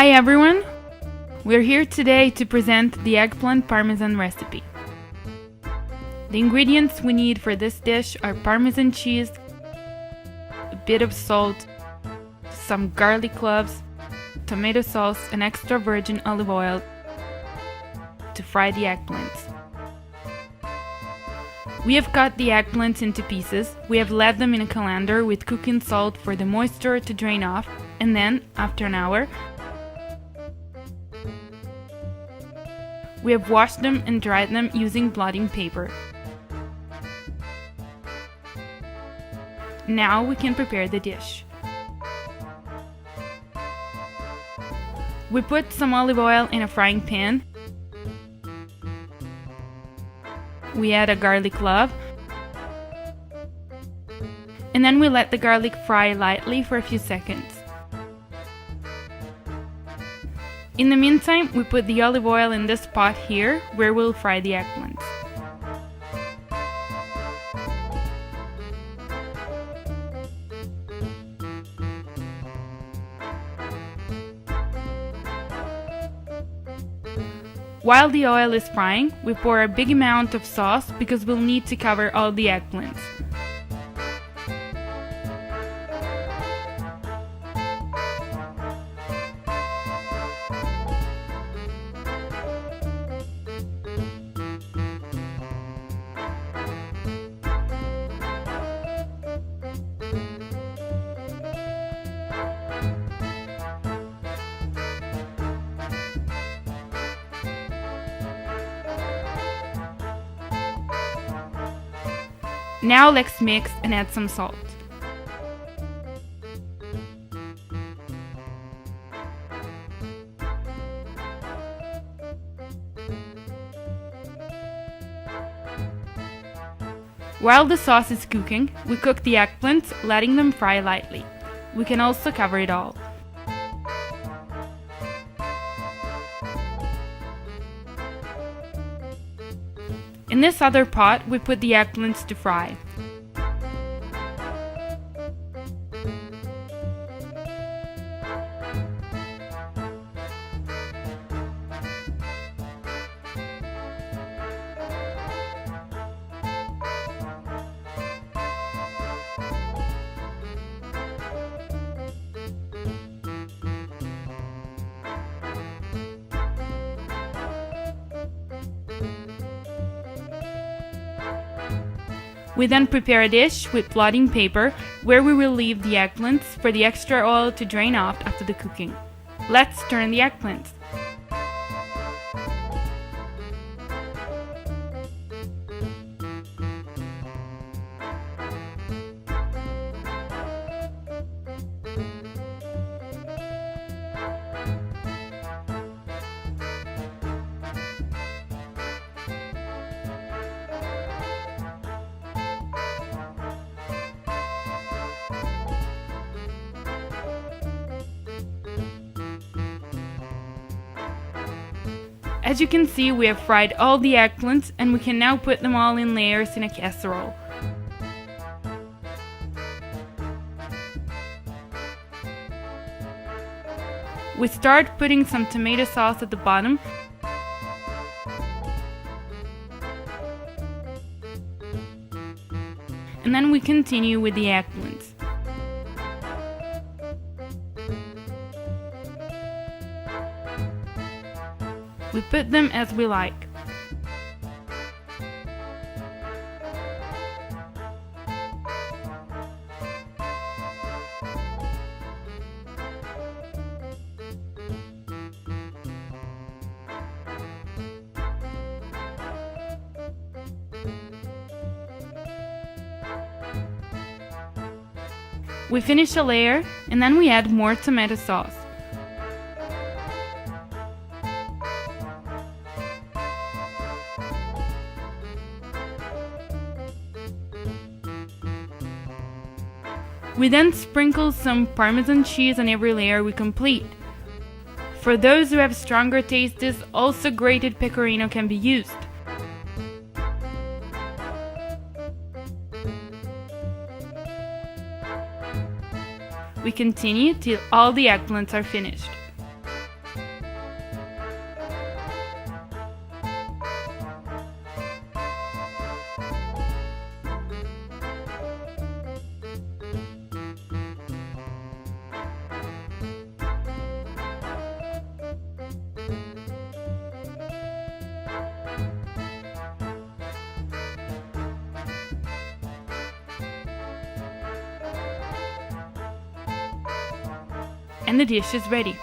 Hi everyone! We're here today to present the eggplant parmesan recipe. The ingredients we need for this dish are Parmesan cheese, a bit of salt, some garlic cloves, tomato sauce and extra virgin olive oil to fry the eggplants. We have cut the eggplants into pieces, we have left them in a colander with cooking salt for the moisture to drain off, and then, after an hour, we have washed them and dried them using blotting paper. Now we can prepare the dish. We put some olive oil in a frying pan. We add a garlic clove. And then we let the garlic fry lightly for a few seconds. In the meantime, we put the olive oil in this pot here, where we'll fry the eggplants. While the oil is frying, we pour a big amount of sauce because we'll need to cover all the eggplants. Now let's mix and add some salt. While the sauce is cooking, we cook the eggplants, letting them fry lightly. We can also cover it all. In this other pot, we put the eggplants to fry. We then prepare a dish with blotting paper where we will leave the eggplants for the extra oil to drain off after the cooking. Let's turn the eggplants. As you can see, we have fried all the eggplants and we can now put them all in layers in a casserole. We start putting some tomato sauce at the bottom. And then we continue with the eggplants. We put them as we like. We finish a layer and then we add more tomato sauce. We then sprinkle some Parmesan cheese on every layer we complete. For those who have stronger tastes, also grated pecorino can be used. We continue till all the eggplants are finished. And the dish is ready.